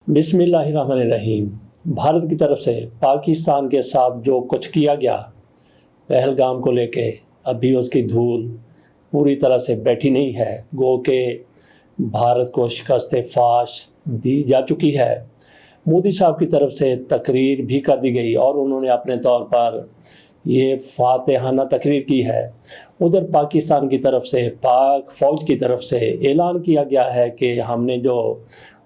बिस्मिल्लाहिर्रहमानिर्रहीम। भारत की तरफ से पाकिस्तान के साथ जो कुछ किया गया पहलगाम को लेके, अभी उसकी धूल पूरी तरह से बैठी नहीं है। गो के भारत को शिकस्त फाश दी जा चुकी है। मोदी साहब की तरफ से तकरीर भी कर दी गई और उन्होंने अपने तौर पर ये फातेहाना तकरीर की है। उधर पाकिस्तान की तरफ से, पाक फ़ौज की तरफ से ऐलान किया गया है कि हमने जो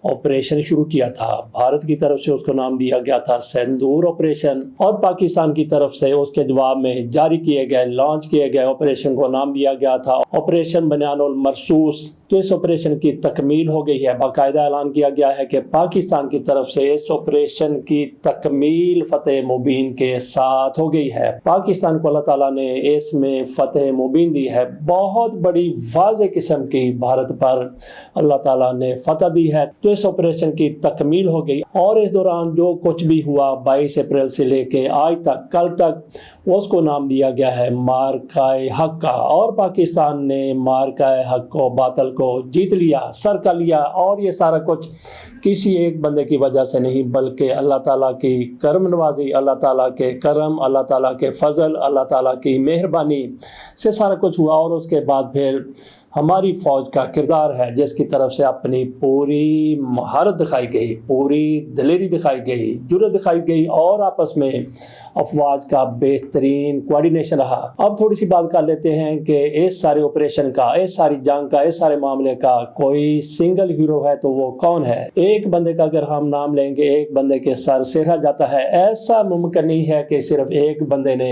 ऑपरेशन शुरू किया था, भारत की तरफ से उसको नाम दिया गया था सिंदूर ऑपरेशन, और पाकिस्तान की तरफ से उसके जवाब में जारी किए गए, लॉन्च किए गए ऑपरेशन को नाम दिया गया था ऑपरेशन बनियानुल मरसूस। तो इस ऑपरेशन की तकमील हो गई है। बाकायदा ऐलान किया गया है कि पाकिस्तान की तरफ से इस ऑपरेशन की तकमील फतेह मुबीन के साथ हो गई है। पाकिस्तान को अल्लाह ताला ने इसमें फतेह मुबीन दी है। बहुत बड़ी वाज़ेह किस्म की भारत पर अल्लाह ताला ने फतह दी है। तो इस ऑपरेशन की तकमील हो गई और इस दौरान जो कुछ भी हुआ 22 अप्रैल से लेके आज तक, कल तक, उसको नाम दिया गया है मार्काए हक का। और पाकिस्तान ने मार्काए हक को, बातल को जीत लिया, सर कर लिया। और ये सारा कुछ किसी एक बंदे की वजह से नहीं, बल्कि अल्लाह ताला की करम नवाजी, अल्लाह ताला के करम, अल्लाह ताला के फजल, अल्लाह ताला की मेहरबानी से सारा कुछ हुआ। और उसके बाद फिर हमारी फ़ौज का किरदार है जिसकी तरफ से अपनी पूरी महारत दिखाई गई, पूरी दलेरी दिखाई गई, जुर्रत दिखाई गई और आपस में अफवाज का बेहतरीन कोऑर्डिनेशन रहा। अब थोड़ी सी बात कर लेते हैं कि इस सारे ऑपरेशन का, इस सारी जंग का, इस सारे मामले का कोई सिंगल हीरो है तो वो कौन है। एक बंदे का अगर हम नाम लेंगे, एक बंदे के सर सिरहा जाता है। ऐसा मुमकिन नहीं है कि सिर्फ एक बंदे ने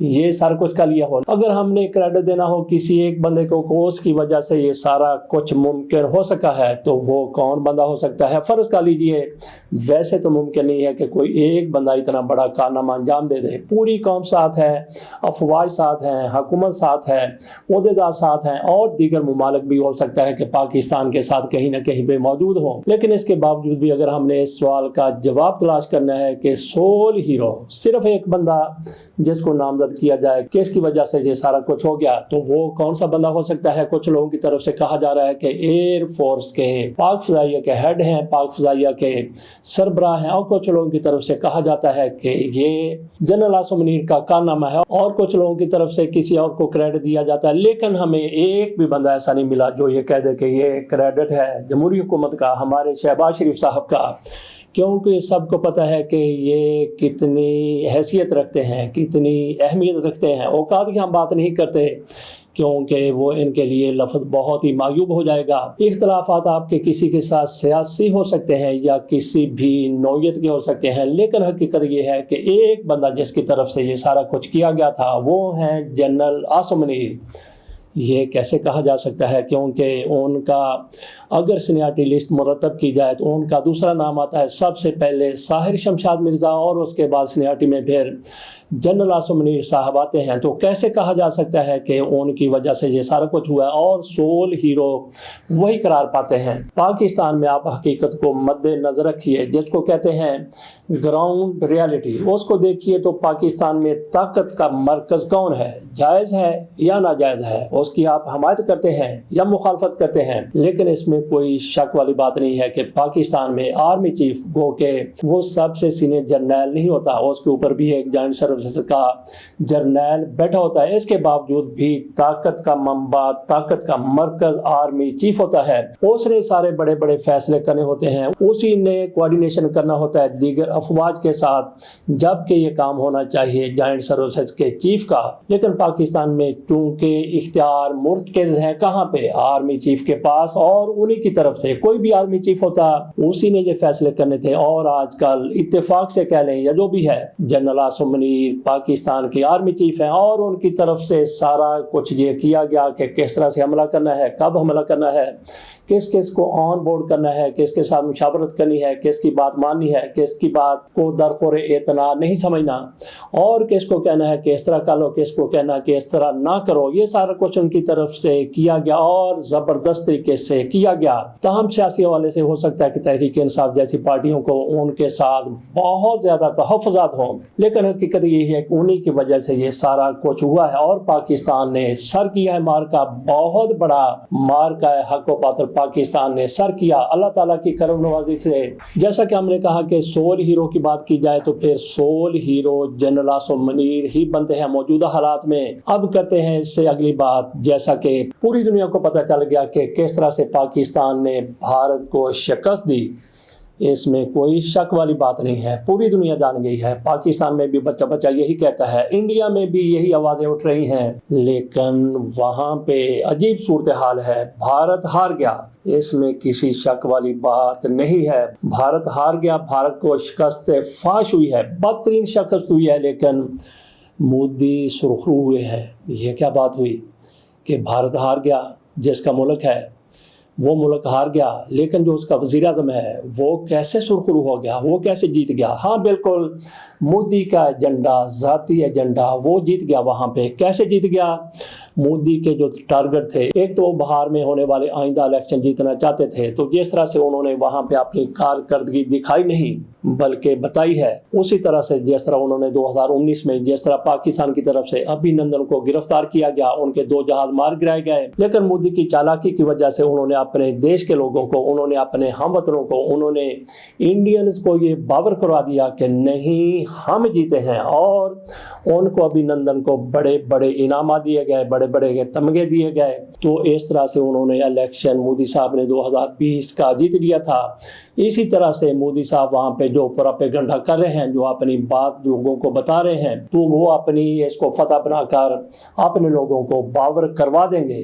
ये सारा कुछ कर लिया हो। अगर हमने क्रेडिट देना हो किसी एक बंदे को उसकी वजह से ये सारा कुछ मुमकिन हो सका है, तो वो कौन बंदा हो सकता है। फर्ज कर लीजिए, वैसे तो मुमकिन नहीं है कि कोई एक बंदा इतना बड़ा कारनामा अंजाम दे दे। पूरी कौम साथ है, अफवाज साथ हैं, हुकूमत साथ है, ओहदेदार साथ हैं और दीगर मुमालिक भी हो सकता है कि पाकिस्तान के साथ कहीं ना कहीं पे मौजूद हो। लेकिन इसके बावजूद भी अगर हमने इस सवाल का जवाब तलाश करना है कि सोल हीरो सिर्फ एक बंदा जिसको नामजद किया जाए कि इसकी वजह से ये सारा कुछ हो गया, तो वो कौन सा बंदा हो सकता है। कुछ लोगों की तरफ से कहा जा रहा है कि एयर फोर्स के पाक फजाइया के हेड हैं, पाक फजाइया के सरबराह हैं, और कुछ लोगों की तरफ से कहा जाता है कि ये जनरल आसिम मुनीर का कारनामा है, और कुछ लोगों की तरफ से किसी और को क्रेडिट दिया जाता है। लेकिन हमें एक भी बंदा ऐसा नहीं मिला जो ये कह दे कि ये क्रेडिट है जमहूरी हुकूमत का, हमारे शहबाज शरीफ साहब का, क्योंकि सबको पता है कि ये कितनी हैसियत रखते हैं, कितनी अहमियत रखते हैं। औकात की हम बात नहीं करते क्योंकि वो इनके लिए लफ्ज़ बहुत ही मायूब हो जाएगा। इख्तलाफात आपके किसी के साथ सियासी हो सकते हैं या किसी भी नौयत के हो सकते हैं, लेकिन हकीकत ये है कि एक बंदा जिसकी तरफ से ये सारा कुछ किया गया था वो हैं जनरल आसिम मुनीर। ये कैसे कहा जा सकता है, क्योंकि उनका अगर सीनियरिटी लिस्ट मुरतब की जाए तो उनका दूसरा नाम आता है सबसे पहले साहिर शमशाद मिर्ज़ा, और उसके बाद सीनियरिटी में फिर जनरल आसिम मुनीर साहब आते हैं। तो कैसे कहा जा सकता है कि उनकी वजह से ये सारा कुछ हुआ है और सोल हीरो वही करार पाते हैं। पाकिस्तान में आप हकीकत को मद्देनज़र रखिए, जिसको कहते हैं ग्राउंड रियलिटी, उसको देखिए तो पाकिस्तान में ताकत का मरकज़ कौन है, जायज़ है या नाजायज़ है, उसकी आप हमायत करते हैं या मुखालफत करते हैं। लेकिन इसमें कोई शक वाली बात नहीं है कि पाकिस्तान में आर्मी चीफ गो के वो सबसे सीनियर जर्नल नहीं होता, उसके ऊपर भी एक जॉइंट सर्विस का जर्नल बैठा होता है। इसके बावजूद भी ताकत का मंबा, ताकत का मरकज आर्मी चीफ होता है। उसने सारे बड़े बड़े फैसले करने होते हैं, उसी ने कोऑर्डिनेशन करना होता है दीगर अफवाज के साथ, जबकि ये काम होना चाहिए जॉइंट सर्विसेज के चीफ का। लेकिन पाकिस्तान में चूंकि इख्तियार मुर्तकज़ है कहाँ पे, आर्मी चीफ के पास, और उन्हीं की तरफ से कोई भी आर्मी चीफ होता उसी ने ये फैसले करने थे। और आजकल इत्तेफाक से कह लें या जो भी है, जनरल आसिम मुनीर पाकिस्तान के आर्मी चीफ हैं और उनकी तरफ से सारा कुछ ये किया गया कि किस तरह से हमला करना है, कब हमला करना है, किस किस को ऑन बोर्ड करना है, किसके साथ मुशावरत करनी है, किसकी बात माननी है, किसकी बात को दरखोरे इतना नहीं समझना, और किसको कहना है कि इस तरह कर लो, किसको कहना है कि इस तरह ना करो। ये सारा कुछ उनकी तरफ से किया गया और ज़बरदस्त तरीके से किया गया। तमाम सियासी हवाले से हो सकता है कि तहरीक इंसाफ जैसी पार्टियों को उनके साथ बहुत ज़्यादा तहफ़्फ़ुज़ात हों, लेकिन हकीकत ये ہے کہ انہی کی وجہ سے یہ سارا کچھ ہوا ہے، اور پاکستان نے سر کیا ہے مار کا، بہت بڑا مار کا ہے، حق و باطل پاکستان نے سر کیا اللہ تعالیٰ کی کرم نوازی سے۔ جیسا کہ ہم نے کہا کہ سول ہیرو کی بات کی جائے تو پھر سول ہیرو جنرل عاصم منیر ہی بنتے ہیں موجودہ حالات میں۔ اب کرتے ہیں اس سے اگلی بات، جیسا کہ پوری دنیا کو پتہ چل گیا کہ کس طرح سے پاکستان نے بھارت کو شکست دی، اس میں کوئی شک والی بات نہیں ہے، پوری دنیا جان گئی ہے۔ پاکستان میں بھی بچہ بچہ یہی کہتا ہے، انڈیا میں بھی یہی آوازیں اٹھ رہی ہیں، لیکن وہاں پہ عجیب صورتحال ہے، بھارت ہار گیا، اس میں کسی شک والی بات نہیں ہے۔ بھارت ہار گیا، بھارت کو شکست فاش ہوئی ہے، بدترین شکست ہوئی ہے، لیکن مودی سرخرو ہوئے ہیں۔ یہ کیا بات ہوئی کہ بھارت ہار گیا، جس کا ملک ہے وہ ملک ہار گیا، لیکن جو اس کا وزیر اعظم ہے وہ کیسے سرخرو ہو گیا، وہ کیسے جیت گیا؟ ہاں بالکل، مودی کا ایجنڈا، ذاتی ایجنڈا، وہ جیت گیا۔ وہاں پہ کیسے جیت گیا؟ مودی کے جو ٹارگٹ تھے، ایک تو وہ بہار میں ہونے والے آئندہ الیکشن جیتنا چاہتے تھے، تو جس طرح سے انہوں نے وہاں پہ اپنی کارکردگی دکھائی نہیں بلکہ بتائی ہے، اسی طرح سے جس طرح انہوں نے 2019 میں جس طرح پاکستان کی طرف سے ابھینندن کو گرفتار کیا گیا، ان کے 2 جہاز مار گرائے گئے، لیکن مودی کی چالاکی کی وجہ سے انہوں نے اپنے دیش کے لوگوں کو، انہوں نے اپنے ہم وطنوں کو، انہوں نے انڈینز کو یہ باور کروا دیا کہ نہیں ہم جیتے ہیں، اور ان کو ابھینندن کو بڑے بڑے انعامات دیے گئے، بڑے بڑے تمغے دیے گئے۔ تو اس طرح سے انہوں نے الیکشن مودی صاحب نے 2020 کا جیت لیا تھا۔ اسی طرح سے مودی صاحب وہاں پہ جو پروپیگنڈا کر رہے ہیں، جو اپنی بات لوگوں کو بتا رہے ہیں، تو وہ اپنی اس کو فتح بنا کر اپنے لوگوں کو باور کروا دیں گے،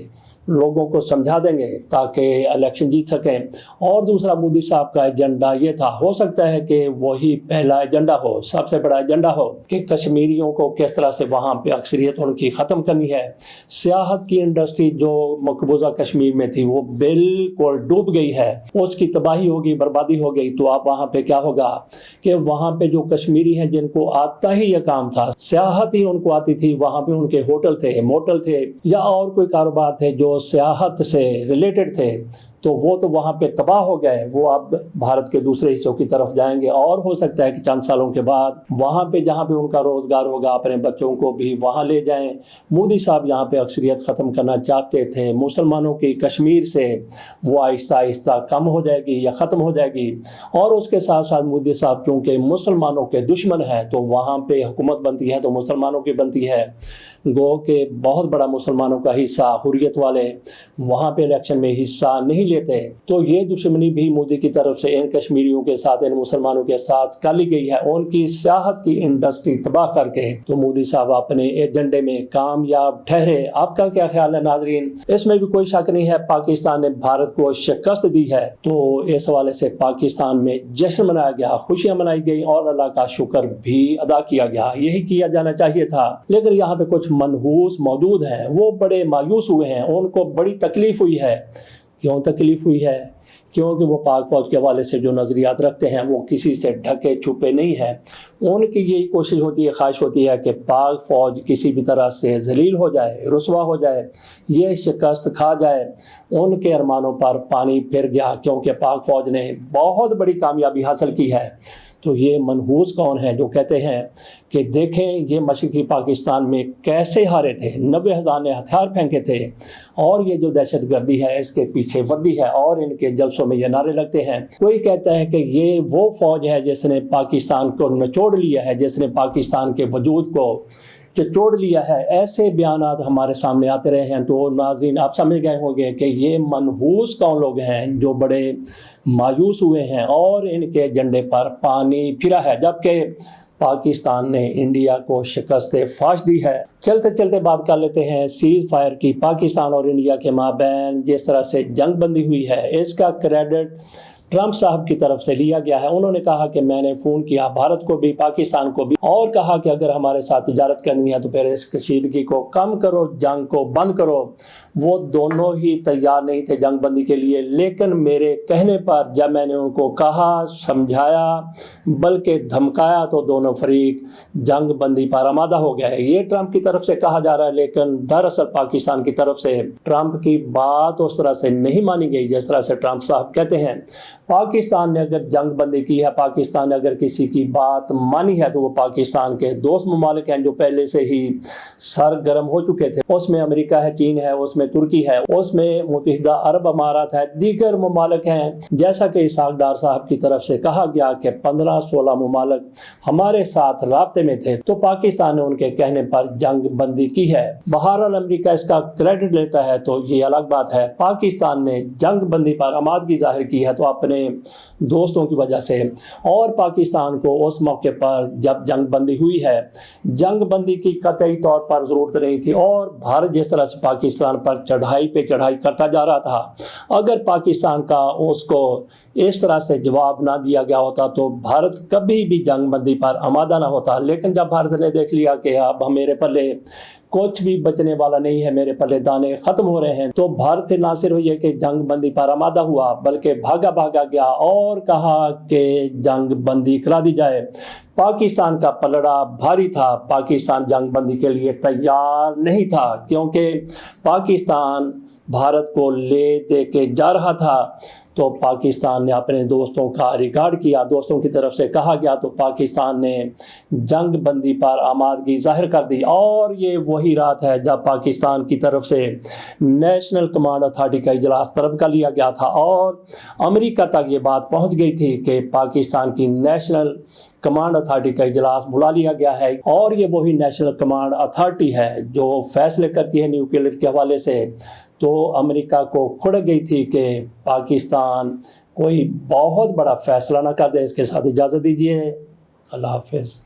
لوگوں کو سمجھا دیں گے تاکہ الیکشن جیت سکیں۔ اور دوسرا مودی صاحب کا ایجنڈا یہ تھا، ہو سکتا ہے کہ وہی پہلا ایجنڈا ہو، سب سے بڑا ایجنڈا ہو، کہ کشمیریوں کو کس طرح سے وہاں پہ اکثریت ان کی ختم کرنی ہے۔ سیاحت کی انڈسٹری جو مقبوضہ کشمیر میں تھی وہ بالکل ڈوب گئی ہے، اس کی تباہی ہوگی، بربادی ہو گئی۔ تو اب وہاں پہ کیا ہوگا کہ وہاں پہ جو کشمیری ہیں جن کو آتا ہی یہ کام تھا، سیاحت ہی ان کو آتی تھی، وہاں پہ ان کے ہوٹل تھے، موٹل تھے، یا اور کوئی کاروبار تھے جو سیاحت سے ریلیٹڈ تھے، تو وہ تو وہاں پہ تباہ ہو گئے، وہ اب بھارت کے دوسرے حصوں کی طرف جائیں گے، اور ہو سکتا ہے کہ چند سالوں کے بعد وہاں پہ جہاں پہ ان کا روزگار ہوگا اپنے بچوں کو بھی وہاں لے جائیں۔ مودی صاحب یہاں پہ اکثریت ختم کرنا چاہتے تھے، مسلمانوں کی کشمیر سے وہ آہستہ آہستہ کم ہو جائے گی یا ختم ہو جائے گی، اور اس کے ساتھ ساتھ مودی صاحب چونکہ مسلمانوں کے دشمن ہیں تو وہاں پہ حکومت بنتی ہے تو مسلمانوں کی بنتی ہے، گو کہ بہت بڑا مسلمانوں کا حصہ، حریت والے وہاں پہ الیکشن میں حصہ نہیں لیتے، تو یہ دشمنی بھی مودی کی طرف سے ان کشمیریوں کے ساتھ، ان مسلمانوں کے ساتھ کر لی گئی ہے، ان کی سیاحت کی انڈسٹری تباہ کر کے۔ تو مودی صاحب اپنے ایجنڈے میں کامیاب ٹھہرے۔ آپ کا کیا خیال ہے ناظرین؟ اس میں بھی کوئی شک نہیں ہے، پاکستان نے بھارت کو شکست دی ہے، تو اس حوالے سے پاکستان میں جشن منایا گیا، خوشیاں منائی گئی، اور اللہ کا شکر بھی ادا کیا گیا، یہی کیا جانا چاہیے تھا۔ لیکن یہاں پہ کچھ منحوس موجود ہیں، وہ بڑے مایوس ہوئے ہیں، ان کو بڑی تکلیف ہوئی ہے۔ کیوں تکلیف ہوئی ہے؟ کیونکہ وہ پاک فوج کے حوالے سے جو نظریات رکھتے ہیں وہ کسی سے ڈھکے چھپے نہیں ہیں، ان کی یہی کوشش ہوتی ہے، خواہش ہوتی ہے کہ پاک فوج کسی بھی طرح سے ذلیل ہو جائے، رسوا ہو جائے، یہ شکست کھا جائے۔ ان کے ارمانوں پر پانی پھر گیا، کیونکہ پاک فوج نے بہت بڑی کامیابی حاصل کی ہے۔ تو یہ منحوس کون ہیں جو کہتے ہیں کہ دیکھیں یہ مشرقی پاکستان میں کیسے ہارے تھے، 90,000 نے ہتھیار پھینکے تھے، اور یہ جو دہشت گردی ہے اس کے پیچھے وردی ہے، اور ان کے جلسوں میں یہ نعرے لگتے ہیں۔ کوئی کہتا ہے کہ یہ وہ فوج ہے جس نے پاکستان کو نچوڑ لیا ہے، جس نے پاکستان کے وجود کو چچوڑ لیا ہے۔ ایسے بیانات ہمارے سامنے آتے رہے ہیں، تو ناظرین آپ سمجھ گئے ہوں گے کہ یہ منحوس کون لوگ ہیں جو بڑے مایوس ہوئے ہیں اور ان کے ایجنڈے پر پانی پھرا ہے، جبکہ پاکستان نے انڈیا کو شکست فاش دی ہے۔ چلتے چلتے بات کر لیتے ہیں سیز فائر کی۔ پاکستان اور انڈیا کے مابین جس طرح سے جنگ بندی ہوئی ہے، اس کا کریڈٹ ٹرمپ صاحب کی طرف سے لیا گیا ہے۔ انہوں نے کہا کہ میں نے فون کیا بھارت کو بھی، پاکستان کو بھی، اور کہا کہ اگر ہمارے ساتھ تجارت کرنی ہے تو پھر اس کشیدگی کو کم کرو، جنگ کو بند کرو۔ وہ دونوں ہی تیار نہیں تھے جنگ بندی کے لیے، لیکن میرے کہنے پر جب میں نے ان کو کہا، سمجھایا، بلکہ دھمکایا، تو دونوں فریق جنگ بندی پر آمادہ ہو گئے۔ یہ ٹرمپ کی طرف سے کہا جا رہا ہے، لیکن دراصل پاکستان کی طرف سے ٹرمپ کی بات اس طرح سے نہیں مانی گئی جس طرح سے ٹرمپ صاحب کہتے ہیں۔ पाकिस्तान ने अगर जंग बंदी की है, पाकिस्तान ने अगर किसी की बात मानी है, तो वो पाकिस्तान के दोस्त ममालिक हैं जो पहले से ही सरगर्म हो चुके थे। उसमें अमेरिका है, चीन है, उसमें तुर्की है, उसमें मुत्तहिदा अरब अमारात है, दीगर ममालिक हैं। जैसा कि इसहाक डार साहब की तरफ से कहा गया कि 15-16 ममालिक हमारे साथ राब्ते में थे, तो पाकिस्तान ने उनके कहने पर जंग बंदी की है। बहरहाल अमेरिका इसका क्रेडिट लेता है तो ये अलग बात है। पाकिस्तान ने जंग बंदी पर आमादगी जाहिर की है तो अपने दोस्तों की वजह से, और पाकिस्तान को उस मौके पर जब जंग बंदी हुई है, जंग बंदी की कतई तौर पर ज़रूरत नहीं थी, और भारत जिस तरह से पाकिस्तान पर चढ़ाई पे चढ़ाई करता जा रहा था, अगर पाकिस्तान का उसको इस तरह से जवाब ना दिया गया होता तो भारत कभी भी जंग बंदी पर आमादा ना होता। लेकिन जब भारत ने देख लिया कि अब मेरे पल्ले कुछ भी बचने वाला नहीं है, मेरे पल्ले दाने खत्म हो रहे हैं, तो भारत फिर ना सिर्फ ये कि जंग बंदी पर आमादा हुआ, बल्कि भागा भागा गया और कहा कि जंग बंदी करा दी जाए। पाकिस्तान का पलड़ा भारी था, पाकिस्तान जंग बंदी के लिए तैयार नहीं था, क्योंकि पाकिस्तान भारत को ले दे के जा रहा था। तो पाकिस्तान ने अपने दोस्तों का रिगार्ड किया, दोस्तों की तरफ से कहा गया, तो पाकिस्तान ने जंग बंदी पर आमादगी जाहिर कर दी। और ये वही रात है जब पाकिस्तान की तरफ से नेशनल कमांड अथॉरिटी का इजलास तलब कर लिया गया था, और अमेरिका तक ये बात पहुंच गई थी कि पाकिस्तान की नेशनल कमांड अथॉरिटी का इजलास बुला लिया गया है। और ये वही नेशनल कमांड अथॉरिटी है जो फैसले करती है न्यूक्लियर के हवाले से। तो अमेरिका को खुड़ गई थी कि पाकिस्तान कोई बहुत बड़ा फैसला ना कर दे। इसके साथ इजाज़त दीजिए, अल्लाह हाफ़िज़।